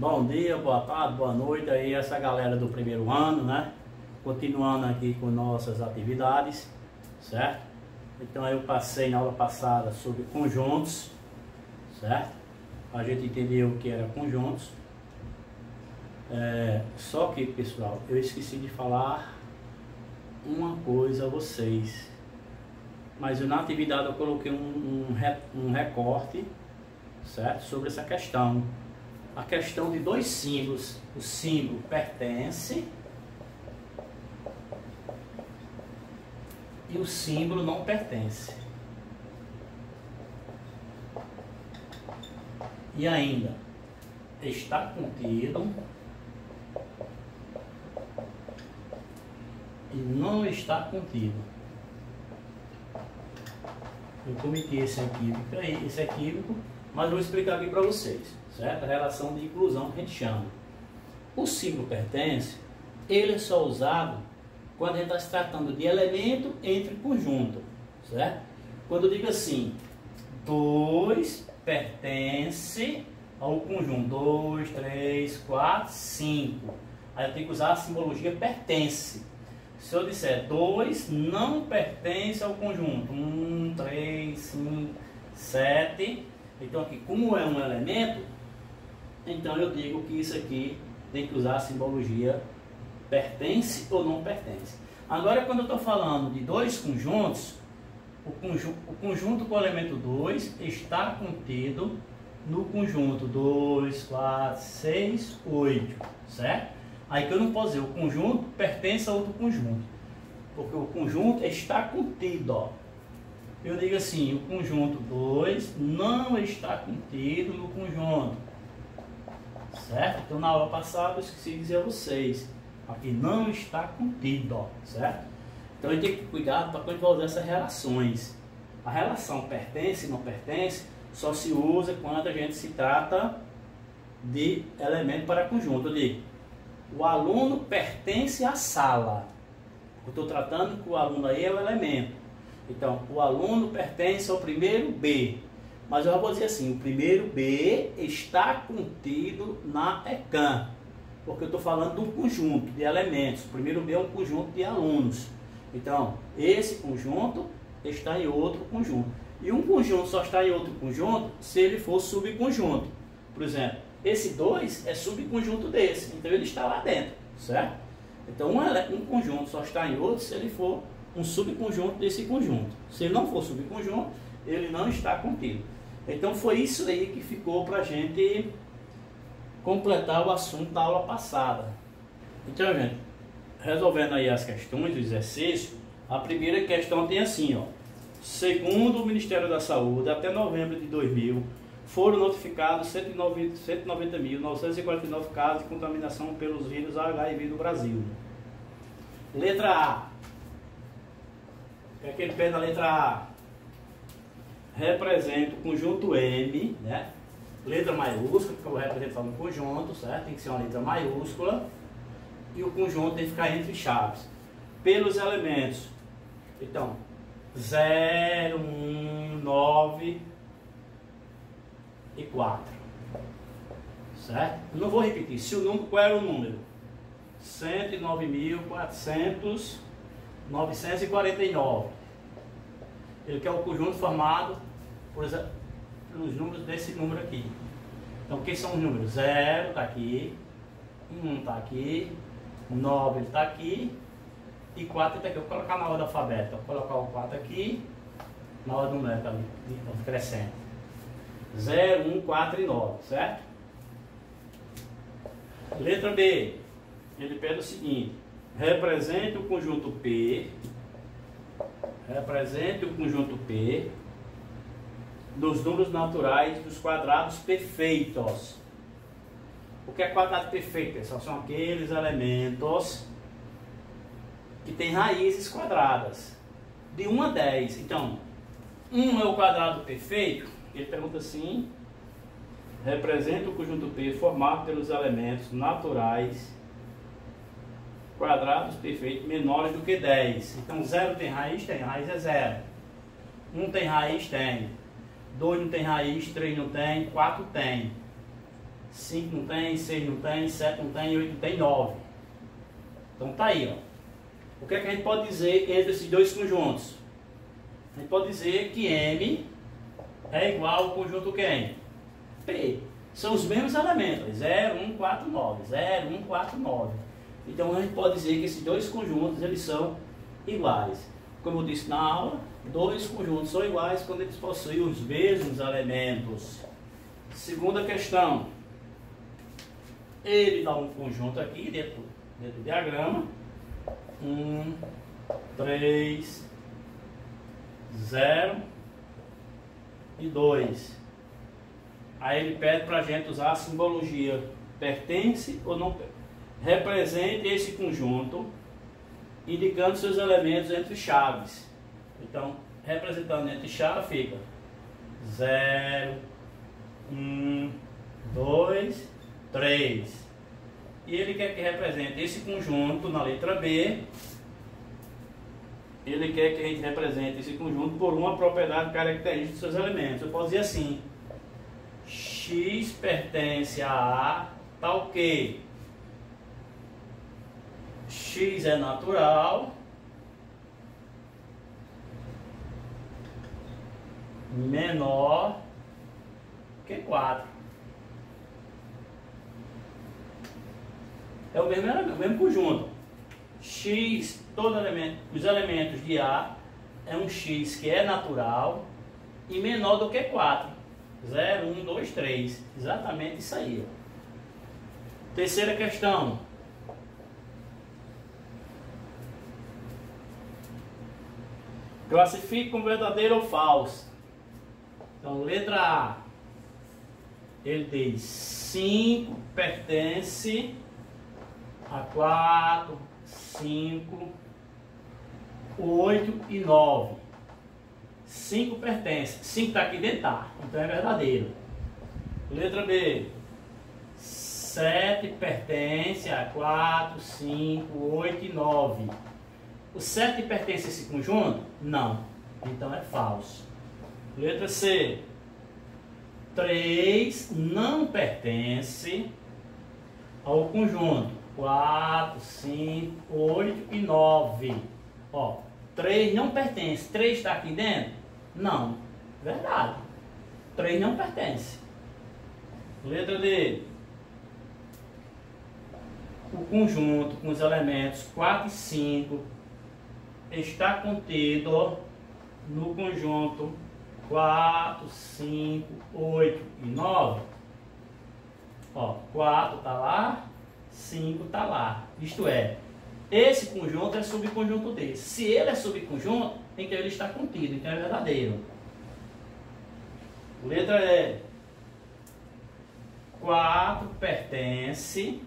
Bom dia, boa tarde, boa noite aí essa galera do primeiro ano, né? Continuando aqui com nossas atividades, certo? Então eu passei na aula passada sobre conjuntos, certo? A gente entendeu o que era conjuntos. Só que, pessoal, eu esqueci de falar uma coisa a vocês. Mas na atividade eu coloquei um recorte, certo? Sobre essa questão. A questão de dois símbolos. O símbolo pertence e o símbolo não pertence. E ainda está contido e não está contido. Eu cometi esse equívoco, mas vou explicar aqui para vocês, certo? A relação de inclusão que a gente chama. O símbolo pertence, ele é só usado quando a gente está se tratando de elemento entre conjunto, certo? Quando eu digo assim, 2 pertence ao conjunto, 2, 3, 4, 5. Aí eu tenho que usar a simbologia pertence. Se eu disser 2 não pertence ao conjunto, 1, 3, 5, 7, então aqui como é um elemento, então eu digo que isso aqui tem que usar a simbologia pertence ou não pertence. Agora quando eu estou falando de dois conjuntos, o conjunto com o elemento 2 está contido no conjunto 2, 4, 6, 8, certo? Aí que eu não posso dizer, o conjunto pertence a outro conjunto, porque o conjunto está contido, ó. Eu digo assim, o conjunto 2 não está contido no conjunto, certo? Então na aula passada eu esqueci de dizer a vocês, aqui não está contido, ó, certo? Então a gente tem que cuidar para quando vai usar essas relações. A relação pertence e não pertence só se usa quando a gente se trata de elemento para conjunto. Eu digo, o aluno pertence à sala. Eu estou tratando que o aluno aí é o elemento. Então, o aluno pertence ao primeiro B. Mas eu vou dizer assim, o primeiro B está contido na ECAM. Porque eu estou falando de um conjunto de elementos. O primeiro B é um conjunto de alunos. Então, esse conjunto está em outro conjunto. E um conjunto só está em outro conjunto se ele for subconjunto. Por exemplo, esse 2 é subconjunto desse, então ele está lá dentro, certo? Então um conjunto só está em outro se ele for um subconjunto desse conjunto. Se ele não for subconjunto, ele não está contido. Então foi isso aí que ficou para a gente completar o assunto da aula passada. Então, gente, resolvendo aí as questões do exercício, a primeira questão tem assim, ó. Segundo o Ministério da Saúde, até novembro de 2000, foram notificados 190.949 casos de contaminação pelos vírus HIV no Brasil. Letra A. O que é que ele pede na letra A? Representa o conjunto M, né? Letra maiúscula, porque eu vou representar um conjunto, certo? Tem que ser uma letra maiúscula. E o conjunto tem que ficar entre chaves. Pelos elementos. Então, 0, 1, 9... e 4, certo? Não vou repetir. Se o número, qual era o número? 109.949. Ele quer o conjunto formado por os números desse número aqui. Então, quem são os números? 0 está aqui, 1 está aqui, 9 está aqui e 4 está aqui. Eu vou colocar na ordem alfabética. Vou colocar o 4 aqui na ordem numérica, crescendo. 0, 1, 4 e 9, certo? Letra B. Ele pede o seguinte: represente o conjunto P. Represente o conjunto P dos números naturais dos quadrados perfeitos. O que é quadrado perfeito, pessoal? São aqueles elementos que têm raízes quadradas de 1 a 10. Então, 1 é o quadrado perfeito. Ele pergunta assim: representa o conjunto P formado pelos elementos naturais quadrados perfeitos menores do que 10. Então 0 tem raiz? Tem, raiz é 0. 1 tem raiz? Tem. 2 não tem raiz, 3 não tem, 4 tem. 5 não tem, 6 não tem, 7 não tem, 8 não tem, 9. Então tá aí, ó. O que é que a gente pode dizer entre esses dois conjuntos? A gente pode dizer que M é igual ao conjunto quem? P. São os mesmos elementos, 0, 1, 4, 9, 0, 1, 4, 9. Então a gente pode dizer que esses dois conjuntos eles são iguais. Como eu disse na aula, dois conjuntos são iguais quando eles possuem os mesmos elementos. Segunda questão. Ele dá um conjunto aqui dentro do diagrama. 1, 3, 0 e 2. Aí ele pede para a gente usar a simbologia pertence ou não pertence. Represente esse conjunto indicando seus elementos entre chaves. Então, representando entre chaves fica 0, 1, 2, 3. E ele quer que represente esse conjunto na letra B. Ele quer que a gente represente esse conjunto por uma propriedade característica de seus elementos. Eu posso dizer assim: X pertence a tal que X é natural menor que 4. É o mesmo conjunto. X, os elementos de A é um X que é natural e menor do que 4. 0, 1, 2, 3. Exatamente isso aí. Terceira questão. Classifique como verdadeiro ou falso. Então, letra A. Ele diz 5 pertence a 4, 5, 8 e 9. 5 pertence. 5 está aqui dentro, tá? Então é verdadeiro. Letra B. 7 pertence a 4, 5, 8 e 9. O 7 pertence a esse conjunto? Não. Então é falso. Letra C. 3 não pertence ao conjunto 4, 5, 8 e 9. Ó, 3 não pertence. 3 está aqui dentro? Não. Verdade. 3 não pertence. Letra D. O conjunto com os elementos 4 e 5 está contido no conjunto 4, 5, 8 e 9. Ó, 4 está lá, 5 está lá. Isto é, esse conjunto é subconjunto desse. Se ele é subconjunto, então ele está contido, então é verdadeiro. Letra E. 4 pertence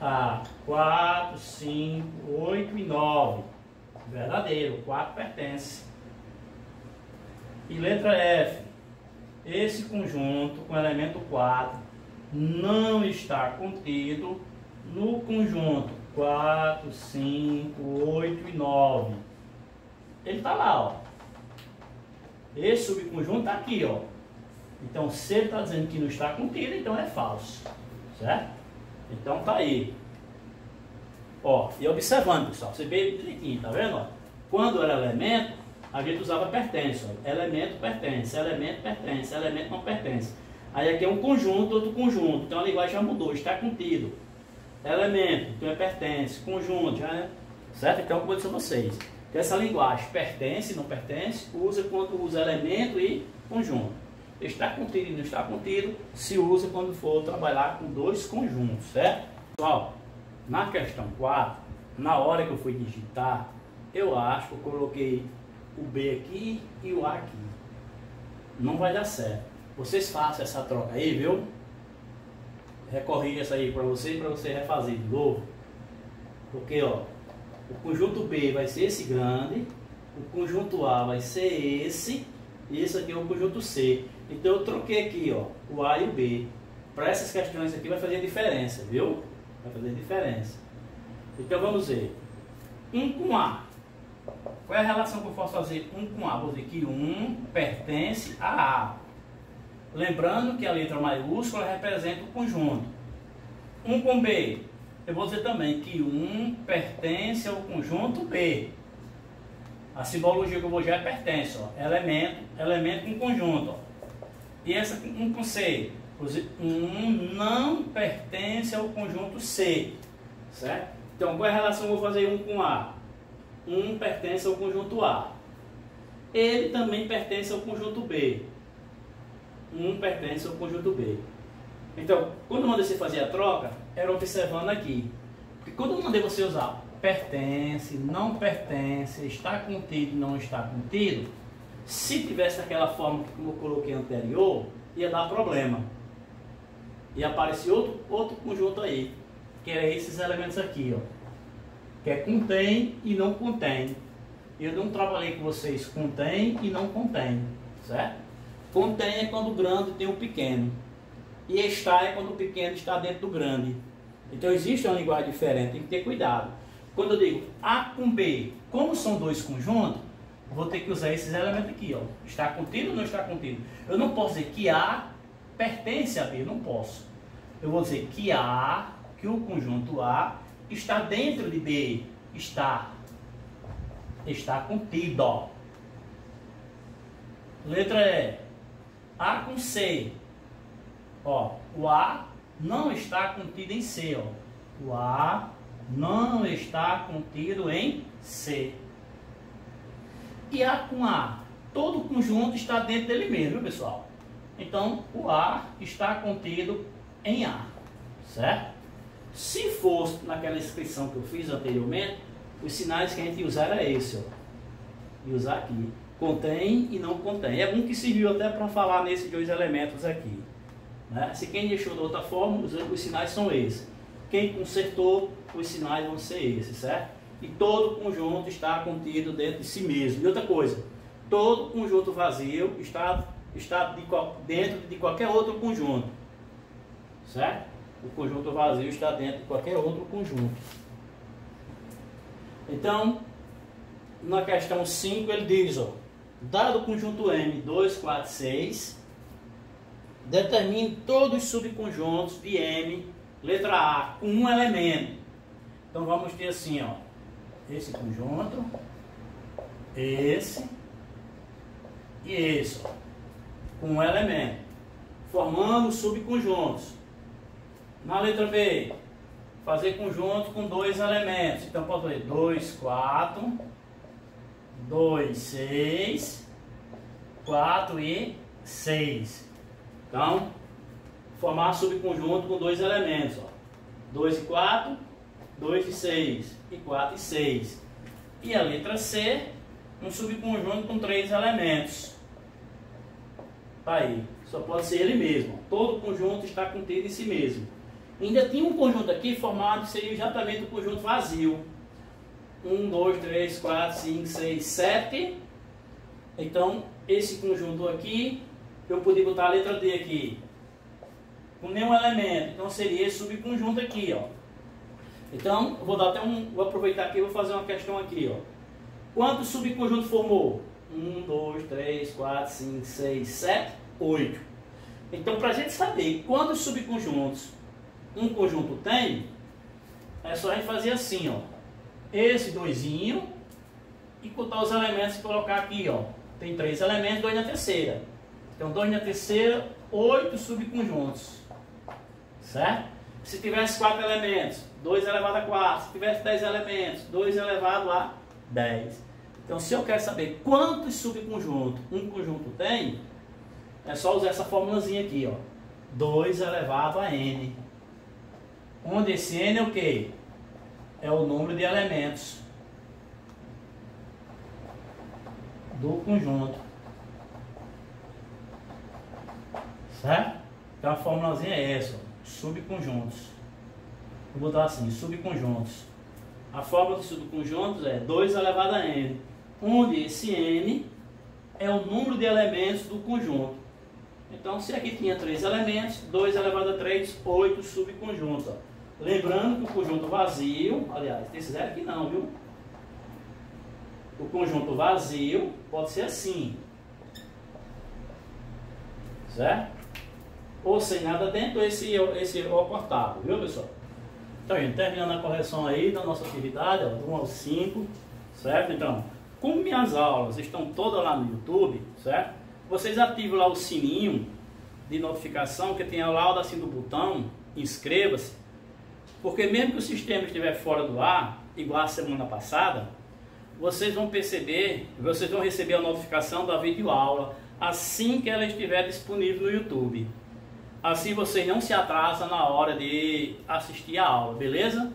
a 4, 5, 8 e 9. Verdadeiro, 4 pertence. E letra F. Esse conjunto com elemento 4 não está contido no conjunto 4, 5, 8 e 9. Ele está lá, ó. Esse subconjunto está aqui, ó. Então, se ele está dizendo que não está contido, então é falso. Certo? Então tá aí. Ó, e observando, pessoal, você vê direitinho, tá vendo? Ó? Quando era elemento, a gente usava pertence. Ó. Elemento pertence, elemento pertence, elemento não pertence. Aí aqui é um conjunto, outro conjunto. Então a linguagem já mudou, está contido. Elemento, então é pertence, conjunto, já é. Certo? Então, como eu disse a vocês, que essa linguagem pertence, não pertence, usa quando usa elemento e conjunto. Está contido e não está contido, se usa quando for trabalhar com dois conjuntos, certo? Pessoal, na questão 4, na hora que eu fui digitar, eu acho que eu coloquei o B aqui e o A aqui. Não vai dar certo. Vocês façam essa troca aí, viu? Recorri essa aí para você refazer de novo. Porque, ó, o conjunto B vai ser esse grande, o conjunto A vai ser esse, e esse aqui é o conjunto C. Então eu troquei aqui, ó, o A e o B. Para essas questões aqui vai fazer diferença, viu? Vai fazer diferença. Então vamos ver. 1 com A. Qual é a relação que eu posso fazer 1 com A? Vou dizer que 1 pertence a A. Lembrando que a letra maiúscula representa o conjunto. 1 com B. Eu vou dizer também que 1 pertence ao conjunto B. A simbologia que eu vou já é pertence, ó. Elemento com conjunto, ó. E essa 1 com C. 1 não pertence ao conjunto C. Certo? Então, qual é a relação que eu vou fazer 1 com A? 1 pertence ao conjunto A. Ele também pertence ao conjunto B. 1 pertence ao conjunto B. Então, quando eu mandei você fazer a troca, era observando aqui. Porque quando eu mandei você usar pertence, não pertence, está contido, não está contido, se tivesse daquela forma que eu coloquei anterior, ia dar problema. Ia aparecer outro conjunto aí, que é esses elementos aqui, ó. Que é contém e não contém. Eu não trabalhei com vocês contém e não contém, certo? Contém é quando o grande tem o pequeno. E está é quando o pequeno está dentro do grande. Então existe uma linguagem diferente, tem que ter cuidado. Quando eu digo A com B, como são dois conjuntos, vou ter que usar esses elementos aqui, ó. Está contido ou não está contido? Eu não posso dizer que A pertence a B, não posso. Eu vou dizer que o conjunto A está dentro de B. Está contido, ó. Letra E. A com C. Ó, o A não está contido em C, ó. O A não está contido em C. E A com A, todo conjunto está dentro dele mesmo, viu, pessoal? Então, o A está contido em A, certo? Se fosse naquela inscrição que eu fiz anteriormente, os sinais que a gente ia usar era esse, ó. E usar aqui. Contém e não contém. É bom que serviu até para falar nesses dois elementos aqui. Né? Se quem deixou de outra forma, os sinais são esses. Quem consertou, os sinais vão ser esses, certo? E todo conjunto está contido dentro de si mesmo. E outra coisa, todo conjunto vazio está dentro de qualquer outro conjunto, certo? O conjunto vazio está dentro de qualquer outro conjunto. Então, na questão 5 ele diz, ó, dado o conjunto M 2, 4, 6, determine todos os subconjuntos de M, letra A, com um elemento. Então vamos ter assim, ó, esse conjunto, esse e esse, ó, com um elemento, formando subconjuntos. Na letra B, fazer conjunto com dois elementos. Então pode ver 2, 4, 2, 6, 4 e 6. Então, formar subconjunto com dois elementos, ó. 2 e 4, 2 e 6, e 4 e 6. E a letra C, um subconjunto com 3 elementos. Tá aí, só pode ser ele mesmo. Todo conjunto está contido em si mesmo. Ainda tinha um conjunto aqui formado que seria exatamente o conjunto vazio. 1, 2, 3, 4, 5, 6, 7. Então, esse conjunto aqui, eu podia botar a letra D aqui, com nenhum elemento. Então, seria esse subconjunto aqui, ó. Então, vou dar até vou aproveitar aqui e vou fazer uma questão aqui, ó. Quantos subconjuntos formou? 1, 2, 3, 4, 5, 6, 7, 8. Então, para a gente saber quantos subconjuntos um conjunto tem, é só a gente fazer assim, ó. Esse doisinho e contar os elementos e colocar aqui, ó. Tem 3 elementos, 2 na terceira. Então, 2 na terceira, 8 subconjuntos. Certo? Se tivesse 4 elementos, 2 elevado a 4. Se tivesse 10 elementos, 2 elevado a 10. Então, se eu quero saber quantos subconjuntos um conjunto tem, é só usar essa formulazinha aqui, ó. 2 elevado a n. Onde esse n é o quê? É o número de elementos do conjunto. Certo? Então a formulazinha é essa, ó, subconjuntos. Vou botar assim, subconjuntos. A fórmula de subconjuntos é 2 elevado a n, onde esse n é o número de elementos do conjunto. Então, se aqui tinha 3 elementos, 2 elevado a 3, 8 subconjuntos. Ó. Lembrando que o conjunto vazio, aliás, tem esse zero aqui não, viu? O conjunto vazio pode ser assim. Certo? ou sem nada dentro, esse é o portável, viu pessoal? Então, gente, terminando a correção aí da nossa atividade, ó, do 1 ao 5, certo? Então, como minhas aulas estão todas lá no YouTube, certo? Vocês ativam lá o sininho de notificação, que tem lá assim do botão, inscreva-se, porque mesmo que o sistema estiver fora do ar, igual a semana passada, vocês vão perceber, vocês vão receber a notificação da videoaula assim que ela estiver disponível no YouTube. Assim vocês não se atrasam na hora de assistir a aula, beleza?